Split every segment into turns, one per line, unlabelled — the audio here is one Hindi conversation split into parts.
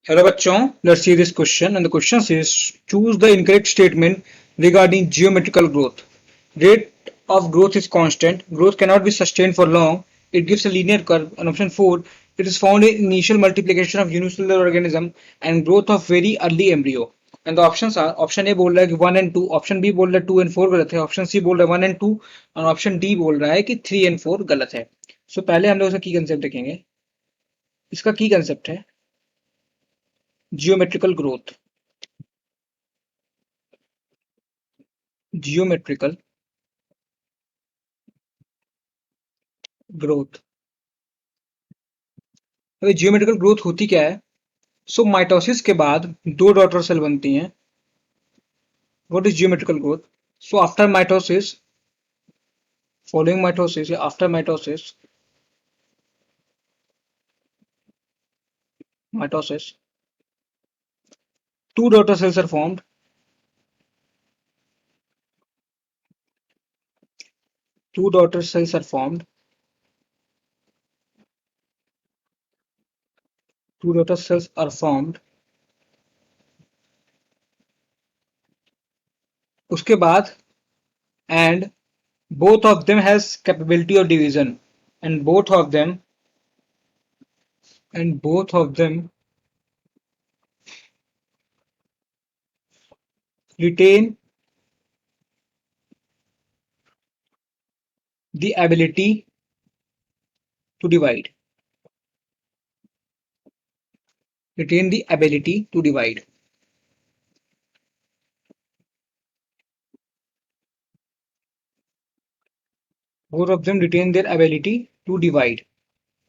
Hello bachon, let's see this question and the question says choose the incorrect statement regarding geometrical growth. Rate of growth is constant, growth cannot be sustained for long, it gives a linear curve and option 4 it is found in initial multiplication of unicellular organism and growth of very early embryo. And the options are option A बोल रहा है कि 1 and 2, option B बोल रहा है 2 and 4 गलत है, option C बोल रहा है 1 and 2 और option D बोल रहा है कि 3 and 4 गलत है. So पहले हम लोग इसका की कंसेप्ट देखेंगे. इसका की कंसेप्ट है जियोमेट्रिकल ग्रोथ. Geometrical growth. अभी जियोमेट्रिकल ग्रोथ होती क्या है? सो माइटोसिस के बाद दो डॉटर सेल बनती हैं. What is geometrical growth? So after mitosis, following mitosis या after mitosis, mitosis two daughter cells are formed. Two daughter cells are formed. Two daughter cells are formed. उसके बाद and both of them has capability of division and both of them retain the ability to divide. Retain the ability to divide. Both of them retain their ability to divide.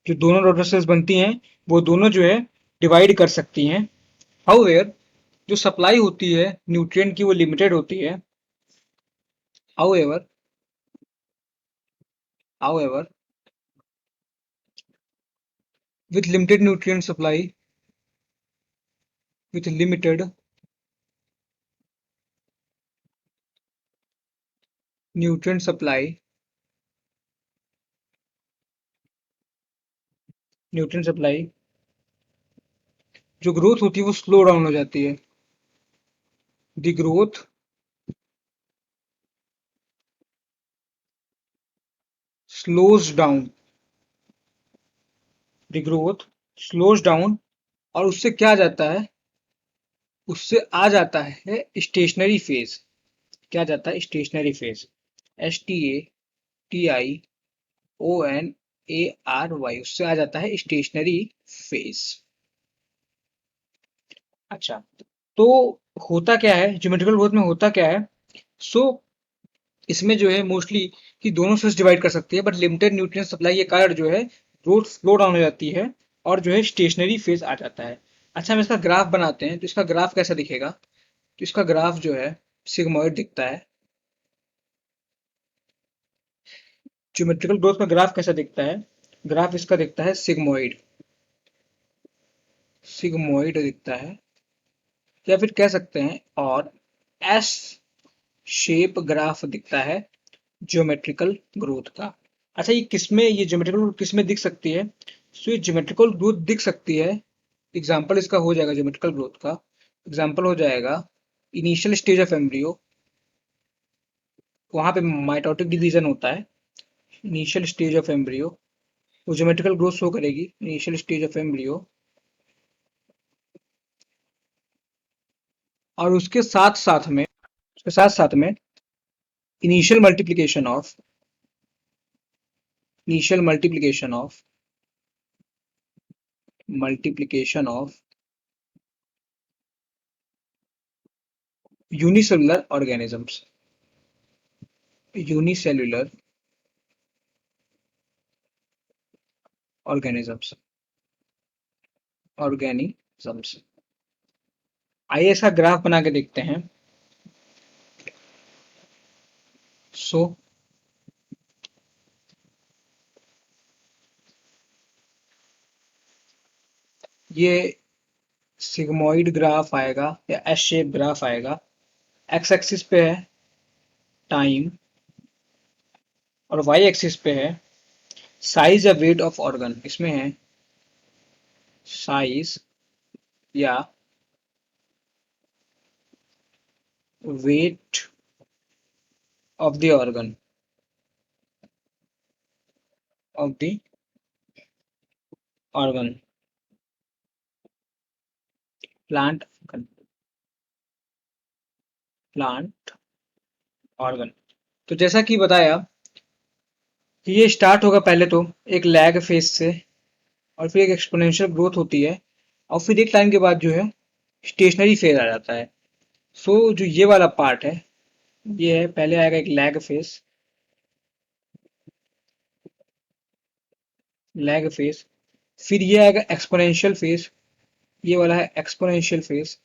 जो दोनों डॉटर सेल्स बनती हैं वो दोनों जो है डिवाइड कर सकती हैं. हाउएवर जो सप्लाई होती है न्यूट्रिएंट की वो लिमिटेड होती है. However however with limited nutrient supply, with limited nutrient supply, nutrient supply, जो ग्रोथ होती है वो स्लो डाउन हो जाती है. The growth slows down. The growth slows down. और उससे क्या आ जाता है? उससे आ जाता है स्टेशनरी फेज. क्या जाता है? Stationary phase. STATIONARY, उससे आ जाता है स्टेशनरी फेज. अच्छा, तो होता क्या है ज्योमेट्रिकल ग्रोथ में? होता क्या है? सो इसमें जो है मोस्टली कि दोनों सेल्स डिवाइड कर सकती है बट लिमिटेड न्यूट्रिएंट सप्लाई के कारण जो है ग्रोथ स्लो डाउन हो जाती है और जो है स्टेशनरी फेज आ जाता है. अच्छा, हम इसका ग्राफ बनाते हैं तो इसका ग्राफ कैसा दिखेगा? तो इसका ग्राफ जो है सिग्मॉइड दिखता है. ज्योमेट्रिकल ग्रोथ का ग्राफ कैसा दिखता है? ग्राफ इसका दिखता है सिग्मॉइड. सिग्मॉइड दिखता है या फिर कह सकते हैं और एस शेप ग्राफ दिखता है ज्योमेट्रिकल ग्रोथ का. अच्छा, ये किसमें, ये ज्योमेट्रिकल ग्रोथ किसमें दिख सकती है? सो ये ज्योमेट्रिकल ग्रोथ दिख सकती है. एग्जाम्पल इसका हो जाएगा ज्योमेट्रिकल ग्रोथ का. एग्जाम्पल हो जाएगा इनिशियल स्टेज ऑफ एम्ब्रियो. वहां पे माइटोटिक डिवीजन होता है. इनिशियल स्टेज ऑफ एम्ब्रियो वो ज्योमेट्रिकल ग्रोथ शो करेगी. Initial stage of embryo. और उसके साथ साथ में initial multiplication of initial multiplication of unicellular organisms. Unicellular organisms. Organisms. आइए इसका ग्राफ बना के देखते हैं. सो ये सिग्मोइड ग्राफ आएगा या एस शेप ग्राफ आएगा. एक्स एक्सिस पे है टाइम और वाई एक्सिस पे है साइज या वेट ऑफ ऑर्गन. इसमें है साइज या weight of the organ of the organ plant plant organ। तो जैसा कि बताया कि ये स्टार्ट होगा पहले तो एक लैग फेज से, और फिर एक एक्सपोनेंशियल ग्रोथ होती है, और फिर एक टाइम के बाद जो है स्टेशनरी फेज आ जाता है। सो जो ये वाला पार्ट है, ये है पहले आएगा एक लैग फेज, फिर ये आएगा एक्सपोनेंशियल फेज, ये वाला है एक्सपोनेंशियल फेज।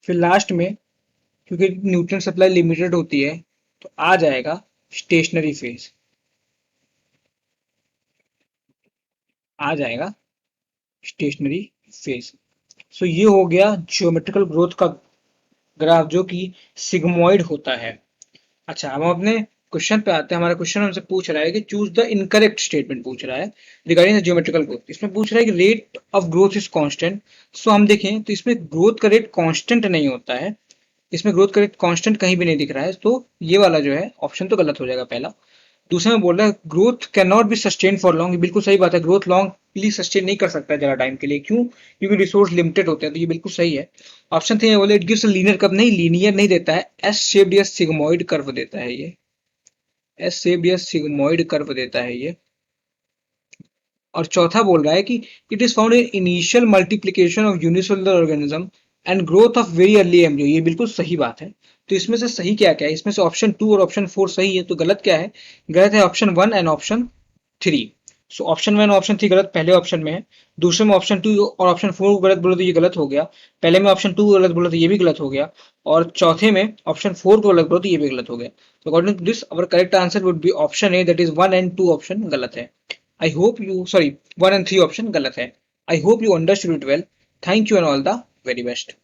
फिर लास्ट में क्योंकि न्यूट्रिएंट सप्लाई लिमिटेड होती है तो आ जाएगा स्टेशनरी फेज, आ जाएगा स्टेशनरी फेज। सो ये हो गया ज्योमेट्रिकल ग्रोथ का ग्राफ जो कि सिग्मोइड होता है। अच्छा, अब हम अपने क्वेश्चन पे आते हैं। हमारा क्वेश्चन हमसे पूछ रहा है कि चूज द इनकरेक्ट स्टेटमेंट पूछ रहा है रिगार्डिंग द ज्योमेट्रिकल ग्रोथ। इसमें पूछ रहा है कि rate of growth is constant. So हम देखें तो इसमें ग्रोथ का रेट कांस्टेंट नहीं होता है, इसमें ग्रोथ का रेट कांस्टेंट कहीं भी नहीं दिख रहा है, तो ये वाला जो है ऑप्शन तो गलत हो जाएगा पहला। दूसरे में बोल रहा है growth can not be sustain for long, बिल्कुल सही बात है, ग्रोथ लॉन्ग सस्टेन नहीं कर सकता है ज्यादा टाइम के लिए। क्यों? क्योंकि रिसोर्स लिमिटेड होते हैं, तो ये बिल्कुल सही है। ऑप्शन 3 बोले इट गिव्स लीनियर कर्व, नहीं लीनियर नहीं देता है, एस शेप्ड या सिग्मोइड कर्व देता है ये, एस शेप्ड या सिग्मोइड कर्व देता है ये। और चौथा बोल रहा है कि it is found in initial multiplication of unicellular organism and growth of very early embryo, ये बिल्कुल सही बात है। तो इसमें से सही क्या क्या है? इसमें से ऑप्शन 2 और ऑप्शन 4 सही है, तो गलत क्या है? गलत है option 1 and option 3। So option 1 और ऑप्शन 3 गलत पहले ऑप्शन में है, दूसरे में ऑप्शन 2 और ऑप्शन 4 को गलत बोले तो ये गलत हो गया, पहले में ऑप्शन 2 को गलत बोले तो ये भी गलत हो गया, और चौथे में ऑप्शन 4 को गलत बोले तो ये भी गलत हो गया। तो according to this our correct answer would be option A, that is 1 and 2 option गलत है। I hope you, sorry, 1 and 3 option गलत है। I hope you understood it well. Thank you and all the very best.